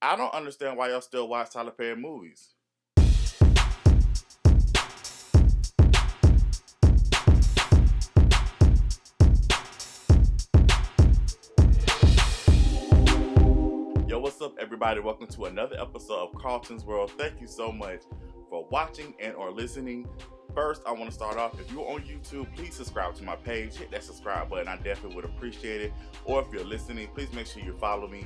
I don't understand why y'all still watch Tyler Perry movies. Yo, what's up, everybody? Welcome to another episode of KARLTON'S World. Thank you so much for watching and or listening. First, I want to start off, if you're on YouTube, please subscribe to my page. Hit that subscribe button. I definitely would appreciate it. Or if you're listening, please make sure you follow me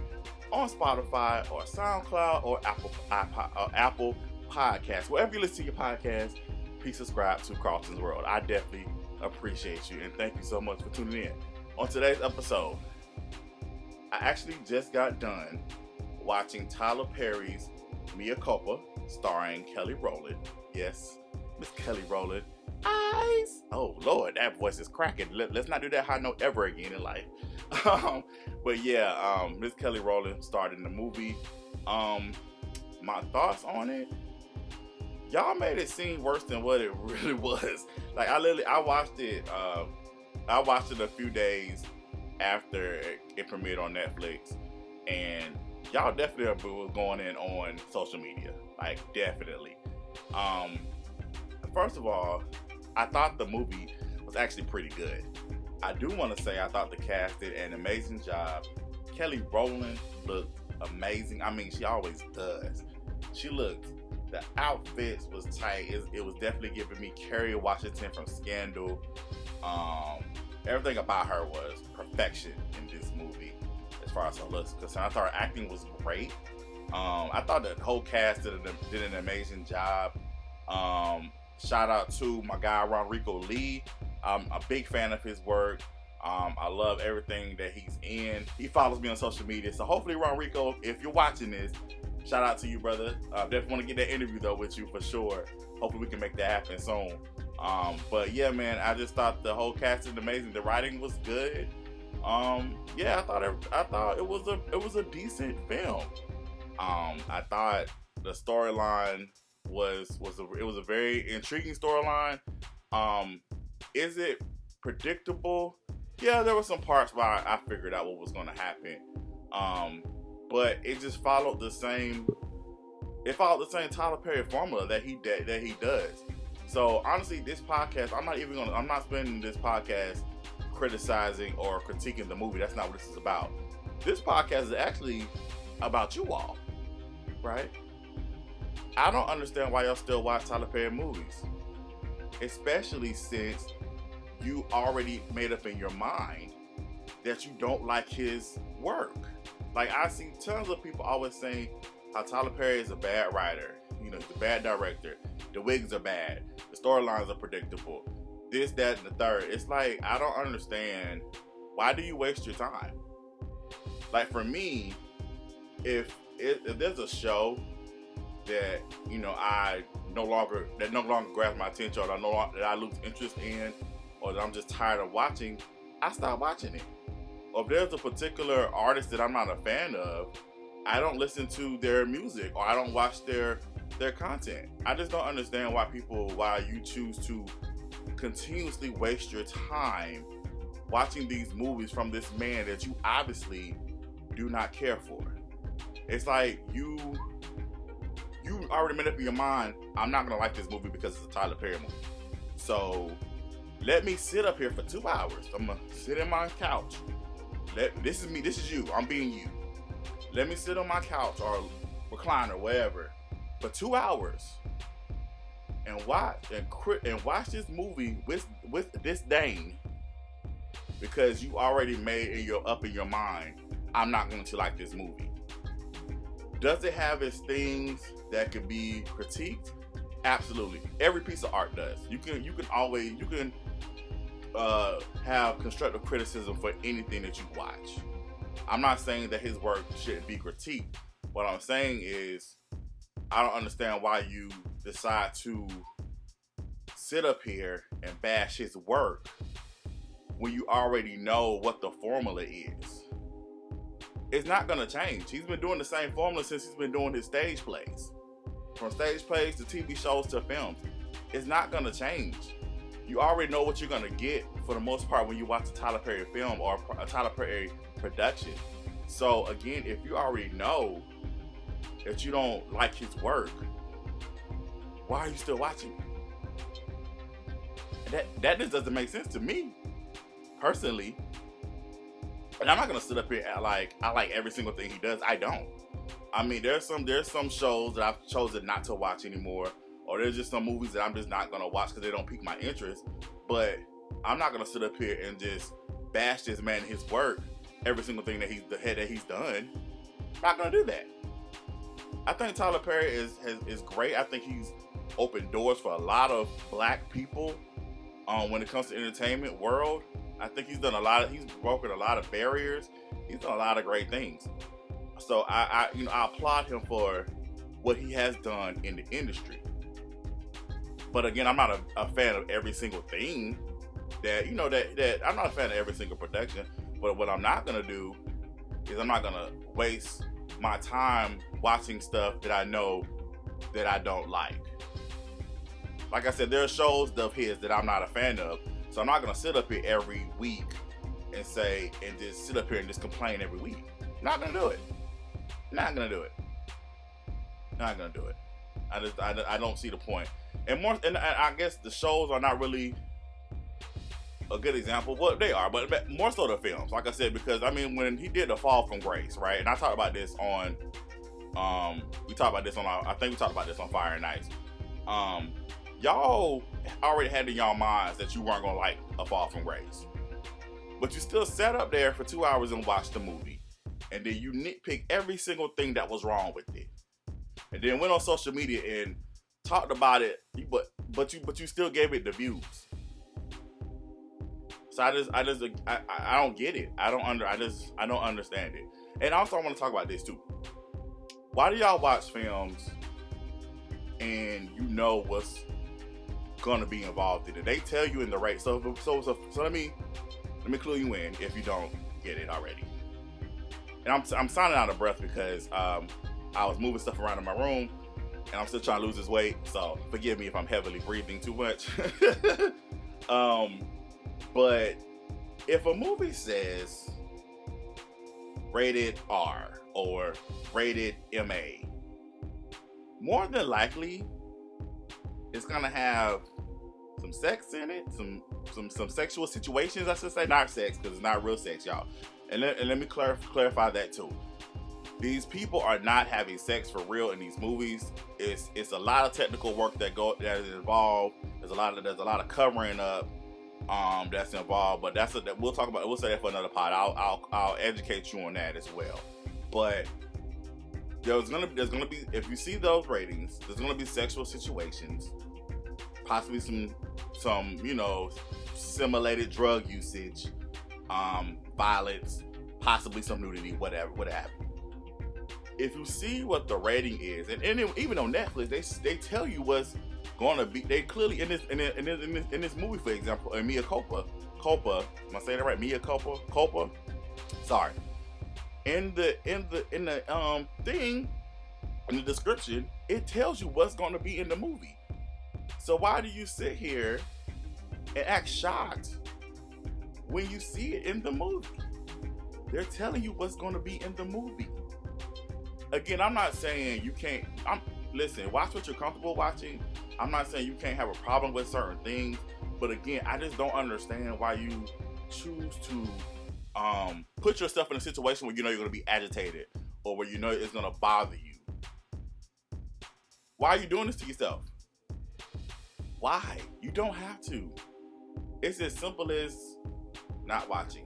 on Spotify or SoundCloud or Apple Podcasts. Wherever you listen to your podcast, please subscribe to KARLTON'S World. I definitely appreciate you, and thank you so much for tuning in. On today's episode, I actually just got done watching Tyler Perry's Mea Culpa, starring Kelly Rowland. Yes, Miss Kelly Rowland. Eyes. Oh Lord, that voice is cracking. Let's not do that high note ever again in life. But yeah, Miss Kelly Rowland starred in the movie. My thoughts on it. Y'all made it seem worse than what it really was. Like I watched it. I watched it a few days after it premiered on Netflix, and y'all definitely were going in on social media. Like definitely. First of all, I thought the movie was actually pretty good. I do want to say I thought the cast did an amazing job. Kelly Rowland looked amazing. I mean, she always does. She looked, the outfits was tight. It was definitely giving me Kerry Washington from Scandal. Everything about her was perfection in this movie as far as her looks concerned. I thought her acting was great. I thought the whole cast did an amazing job. Shout out to my guy Ronrico Lee. I'm a big fan of his work. I love everything that he's in. He follows me on social media, so hopefully Ronrico, if you're watching this, shout out to you, brother. Definitely want to get that interview though with you for sure. Hopefully we can make that happen soon. But yeah, man, I just thought the whole cast is amazing. The writing was good. Yeah, I thought it was a decent film. I thought the storyline was a very intriguing storyline. Is it predictable? Yeah, there were some parts where I figured out what was going to happen. But it just followed the same. It followed the same Tyler Perry formula that he does. So honestly, this podcast, I'm not spending this podcast criticizing or critiquing the movie. That's not what this is about. This podcast is actually about you all, right? I don't understand why y'all still watch Tyler Perry movies, especially since you already made up in your mind that you don't like his work. Like, I see tons of people always saying how Tyler Perry is a bad writer, he's a bad director, the wigs are bad, the storylines are predictable, this, that, and the third. It's like, I don't understand, why do you waste your time? Like, for me, if there's a show that I no longer grabs my attention, or that I lose interest in, or that I'm just tired of watching, I stop watching it. Or if there's a particular artist that I'm not a fan of, I don't listen to their music, or I don't watch their content. I just don't understand why you choose to continuously waste your time watching these movies from this man that you obviously do not care for. It's like you already made up in your mind, I'm not gonna like this movie because it's a Tyler Perry movie. So let me sit up here for 2 hours. I'm gonna sit in my couch. This is me, this is you, I'm being you. Let me sit on my couch or recliner, wherever, for 2 hours and watch this movie with disdain, because you already made up in your mind, I'm not going to like this movie. Does it have its things that could be critiqued? Absolutely. Every piece of art does. You can have constructive criticism for anything that you watch. I'm not saying that his work shouldn't be critiqued. What I'm saying is, I don't understand why you decide to sit up here and bash his work when you already know what the formula is. It's not going to change. He's been doing the same formula since he's been doing his stage plays. From stage plays to TV shows to films. It's not going to change. You already know what you're going to get for the most part when you watch a Tyler Perry film or a Tyler Perry production. So again, if you already know that you don't like his work, why are you still watching? That just doesn't make sense to me personally. And I'm not gonna sit up here and I like every single thing he does. I don't. I mean, there's some shows that I've chosen not to watch anymore, or there's just some movies that I'm just not gonna watch because they don't pique my interest. But I'm not gonna sit up here and just bash this man and his work, every single thing that he's done. I'm not gonna do that. I think Tyler Perry is great. I think he's opened doors for a lot of black people when it comes to entertainment world. I think he's broken a lot of barriers. He's done a lot of great things. So I applaud him for what he has done in the industry. But again, I'm not a fan of every single thing that I'm not a fan of every single production. But what I'm not gonna do is I'm not gonna waste my time watching stuff that I know that I don't like. Like I said, there are shows of his that I'm not a fan of. So I'm not gonna sit up here every week and just sit up here and just complain every week. Not gonna do it. Not gonna do it. Not gonna do it. I don't see the point. And I guess the shows are not really a good example. Well, they are, but more so the films. Like I said, because I mean, when he did The Fall from Grace, right? And I talked about this on, I think we talked about this on Fire and Ice. Y'all already had in y'all minds that you weren't gonna like A Fall from Grace, but you still sat up there for 2 hours and watched the movie, and then you nitpick every single thing that was wrong with it, and then went on social media and talked about it, but you still gave it the views. So I don't get it. I don't understand it. And also I want to talk about this too. Why do y'all watch films and you know what's gonna be involved in it? They tell you in the rate. So let me clue you in if you don't get it already. And I'm sounding out of breath because I was moving stuff around in my room and I'm still trying to lose this weight. So forgive me if I'm heavily breathing too much. But if a movie says rated R or rated MA, more than likely it's gonna have some sex in it, some sexual situations, I should say. Not sex, because it's not real sex, y'all. And let me clarify that too. These people are not having sex for real in these movies. It's a lot of technical work that is involved. There's a lot of covering up that's involved. But we'll talk about. We'll say that for another pod. I'll educate you on that as well. But there's gonna be, if you see those ratings, there's gonna be sexual situations, possibly some simulated drug usage, violence, possibly some nudity, whatever. If you see what the rating is, and even on Netflix, they tell you what's going to be. They clearly in this movie, for example, Mia Culpa. Am I saying that right? Mia Culpa. Sorry. In the thing, in the description, it tells you what's going to be in the movie. So why do you sit here and act shocked when you see it in the movie? They're telling you what's going to be in the movie. Again, I'm not saying you can't. Listen, watch what you're comfortable watching. I'm not saying you can't have a problem with certain things, but again, I just don't understand why you choose to put yourself in a situation where you know you're going to be agitated or where you know it's going to bother you. Why are you doing this to yourself? Why? You don't have to. It's as simple as not watching.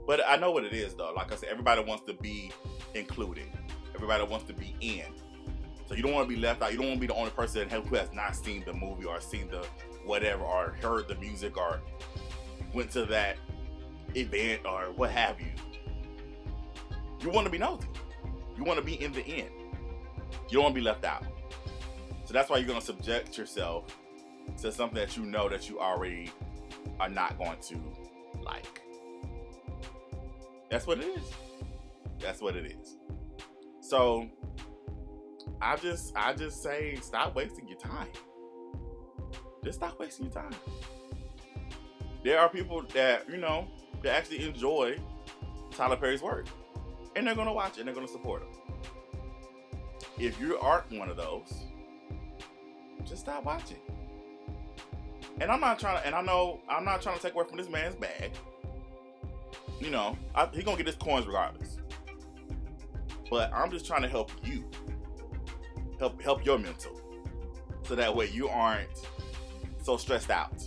But I know what it is, though. Like I said, everybody wants to be included. Everybody wants to be in. So you don't want to be left out. You don't want to be the only person who has not seen the movie or seen the whatever or heard the music or went to that event or what have you. You want to be nosy. You want to be in the end. You don't want to be left out. So that's why you're going to subject yourself to something that you know that you already are not going to like. That's what it is. That's what it is. So I just say stop wasting your time. Just stop wasting your time. There are people that, that actually enjoy Tyler Perry's work. And they're going to watch it and they're going to support him. If you aren't one of those, just stop watching. And I'm not trying to, and I know I'm not trying to take away from this man's bag. You know, he gonna get his coins regardless. But I'm just trying to help you, help your mental, so that way you aren't so stressed out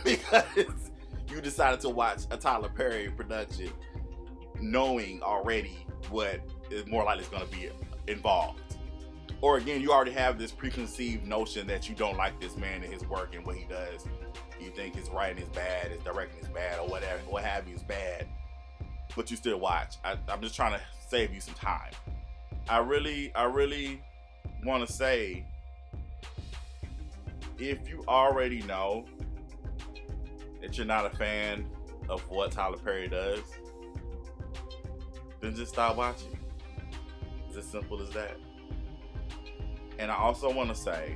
because you decided to watch a Tyler Perry production, knowing already what is more likely is going to be involved. Or again, you already have this preconceived notion that you don't like this man and his work and what he does. You think his writing is bad, his directing is bad, or whatever, what have you is bad, but you still watch. I'm just trying to save you some time. I really want to say, if you already know that you're not a fan of what Tyler Perry does, then just stop watching. It's as simple as that. And I also want to say,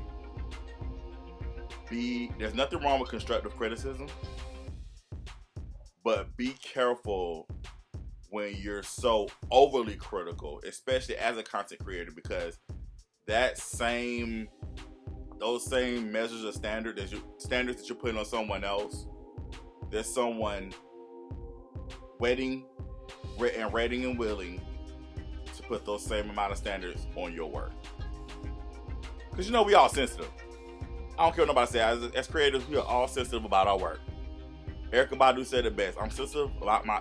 there's nothing wrong with constructive criticism, but be careful when you're so overly critical, especially as a content creator, because those same measures of standards that you're putting on someone else, there's someone ready and willing to put those same amount of standards on your work. Because you know we all sensitive. I don't care what nobody says. As creators, we are all sensitive about our work. Erykah Badu said it best. I'm sensitive about my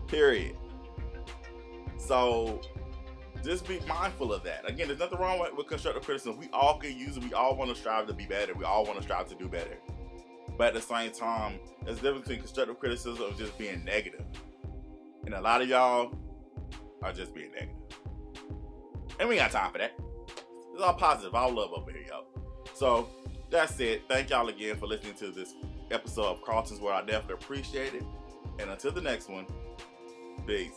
period. So just be mindful of that. Again, there's nothing wrong with constructive criticism. We all can use it. We all want to strive to be better. We all want to strive to do better. But at the same time, there's a difference between constructive criticism and just being negative. And a lot of y'all are just being negative. And we ain't got time for that. It's all positive, all love over here, y'all. So that's it. Thank y'all again for listening to this episode of Carlton's, where I definitely appreciate it. And until the next one, peace.